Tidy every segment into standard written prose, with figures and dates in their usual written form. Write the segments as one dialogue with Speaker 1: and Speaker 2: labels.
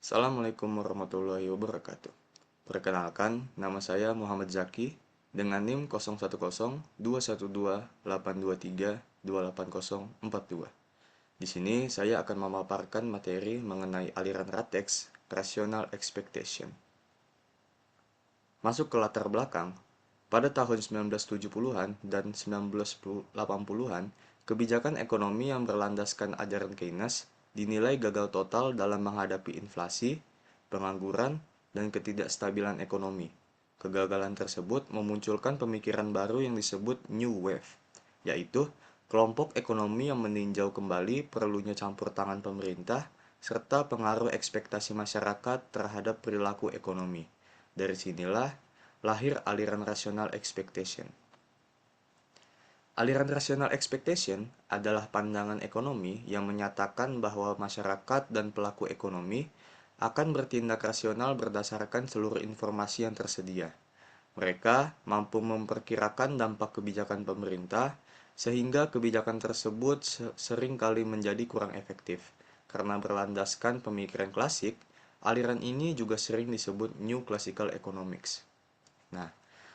Speaker 1: Assalamualaikum warahmatullahi wabarakatuh. Perkenalkan, nama saya Muhammad Zaki dengan NIM 0102118223284042. Di sini saya akan memaparkan materi mengenai aliran RATEX, Rational Expectation. Masuk ke latar belakang, pada tahun 1970-an dan 1980-an, kebijakan ekonomi yang berlandaskan ajaran Keynes dinilai gagal total dalam menghadapi inflasi, pengangguran, dan ketidakstabilan ekonomi. Kegagalan tersebut memunculkan pemikiran baru yang disebut New Wave, yaitu kelompok ekonomi yang meninjau kembali perlunya campur tangan pemerintah serta pengaruh ekspektasi masyarakat terhadap perilaku ekonomi. Dari sinilah lahir aliran rational expectation. Aliran rational expectation adalah pandangan ekonomi yang menyatakan bahwa masyarakat dan pelaku ekonomi akan bertindak rasional berdasarkan seluruh informasi yang tersedia. Mereka mampu memperkirakan dampak kebijakan pemerintah, sehingga kebijakan tersebut sering kali menjadi kurang efektif. Karena berlandaskan pemikiran klasik, aliran ini juga sering disebut New Classical Economics. Nah,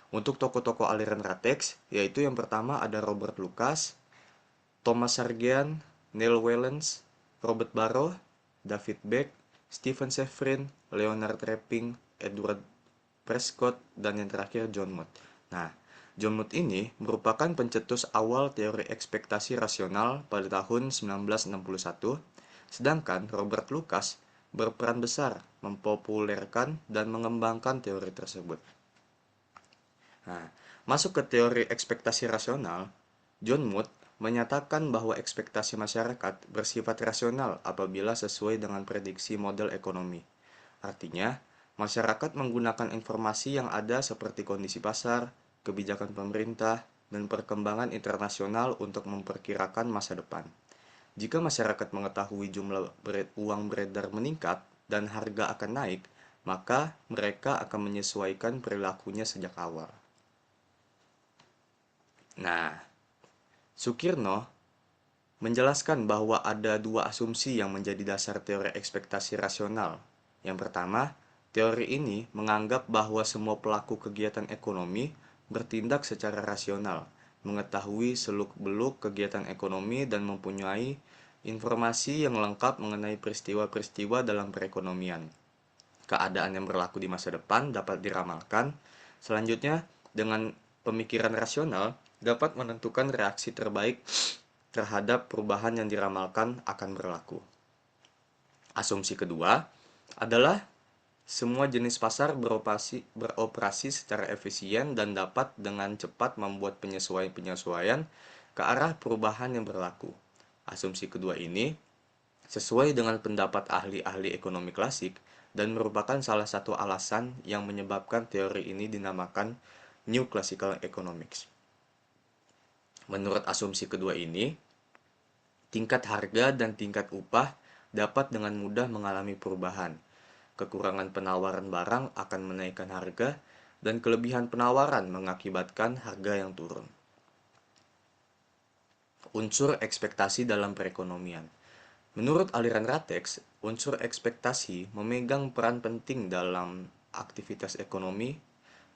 Speaker 1: untuk tokoh-tokoh aliran Ratex, yaitu yang pertama ada Robert Lucas, Thomas Sargent, Neil Wellens, Robert Barrow, David Beck, Stephen Sheffrin, Leonard Rapping, Edward Prescott, dan yang terakhir John Mott. Nah, John Mott ini merupakan pencetus awal teori ekspektasi rasional pada tahun 1961, sedangkan Robert Lucas berperan besar mempopulerkan dan mengembangkan teori tersebut. Nah, masuk ke teori ekspektasi rasional, John Mott menyatakan bahwa ekspektasi masyarakat bersifat rasional apabila sesuai dengan prediksi model ekonomi. Artinya, masyarakat menggunakan informasi yang ada seperti kondisi pasar, kebijakan pemerintah, dan perkembangan internasional untuk memperkirakan masa depan. Jika masyarakat mengetahui jumlah uang beredar meningkat dan harga akan naik, maka mereka akan menyesuaikan perilakunya sejak awal. Nah, Sukirno menjelaskan bahwa ada dua asumsi yang menjadi dasar teori ekspektasi rasional. Yang pertama, teori ini menganggap bahwa semua pelaku kegiatan ekonomi bertindak secara rasional, mengetahui seluk-beluk kegiatan ekonomi dan mempunyai informasi yang lengkap mengenai peristiwa-peristiwa dalam perekonomian. Keadaan yang berlaku di masa depan dapat diramalkan. Selanjutnya, dengan pemikiran rasional dapat menentukan reaksi terbaik terhadap perubahan yang diramalkan akan berlaku. Asumsi kedua adalah semua jenis pasar beroperasi secara efisien dan dapat dengan cepat membuat penyesuaian-penyesuaian ke arah perubahan yang berlaku. Asumsi kedua ini sesuai dengan pendapat ahli-ahli ekonomi klasik dan merupakan salah satu alasan yang menyebabkan teori ini dinamakan New Classical Economics. Menurut asumsi kedua ini, tingkat harga dan tingkat upah dapat dengan mudah mengalami perubahan. Kekurangan penawaran barang akan menaikkan harga, dan kelebihan penawaran mengakibatkan harga yang turun. Unsur ekspektasi dalam perekonomian. Menurut aliran Ratex, unsur ekspektasi memegang peran penting dalam aktivitas ekonomi,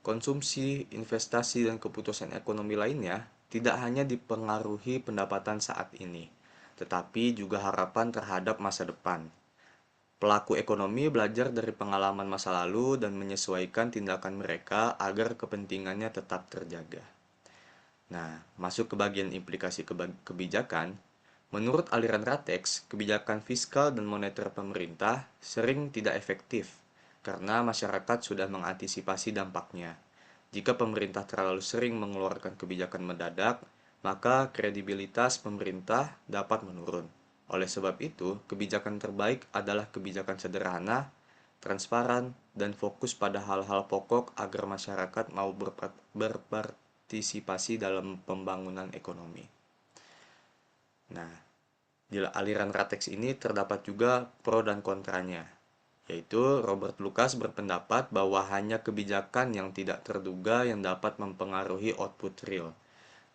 Speaker 1: konsumsi, investasi, dan keputusan ekonomi lainnya tidak hanya dipengaruhi pendapatan saat ini, tetapi juga harapan terhadap masa depan. Pelaku ekonomi belajar dari pengalaman masa lalu dan menyesuaikan tindakan mereka agar kepentingannya tetap terjaga. Nah, masuk ke bagian implikasi kebijakan. Menurut aliran Ratex, kebijakan fiskal dan moneter pemerintah sering tidak efektif karena masyarakat sudah mengantisipasi dampaknya. Jika pemerintah terlalu sering mengeluarkan kebijakan mendadak, maka kredibilitas pemerintah dapat menurun. Oleh sebab itu, kebijakan terbaik adalah kebijakan sederhana, transparan, dan fokus pada hal-hal pokok agar masyarakat mau berpartisipasi dalam pembangunan ekonomi. Nah, di aliran Ratex ini terdapat juga pro dan kontranya, yaitu Robert Lucas berpendapat bahwa hanya kebijakan yang tidak terduga yang dapat mempengaruhi output real.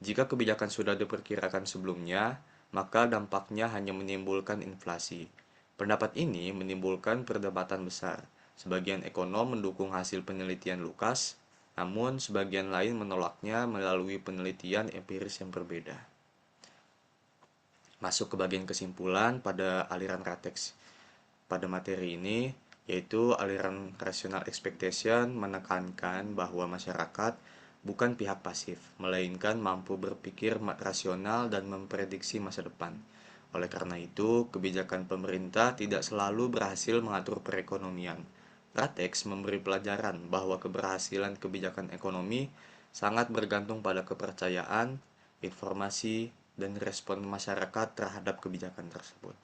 Speaker 1: Jika kebijakan sudah diperkirakan sebelumnya, maka dampaknya hanya menimbulkan inflasi. Pendapat ini menimbulkan perdebatan besar. Sebagian ekonom mendukung hasil penelitian Lucas, namun sebagian lain menolaknya melalui penelitian empiris yang berbeda. Masuk ke bagian kesimpulan pada aliran rateks. Pada materi ini, yaitu aliran rational expectation menekankan bahwa masyarakat bukan pihak pasif, melainkan mampu berpikir rasional dan memprediksi masa depan. Oleh karena itu, kebijakan pemerintah tidak selalu berhasil mengatur perekonomian. Rateks memberi pelajaran bahwa keberhasilan kebijakan ekonomi sangat bergantung pada kepercayaan, informasi, dan respon masyarakat terhadap kebijakan tersebut.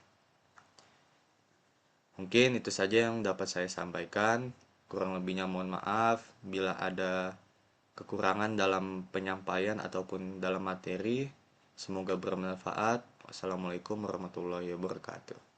Speaker 1: Mungkin itu saja yang dapat saya sampaikan. Kurang lebihnya mohon maaf bila ada kekurangan dalam penyampaian ataupun dalam materi. Semoga bermanfaat. Wassalamualaikum warahmatullahi wabarakatuh.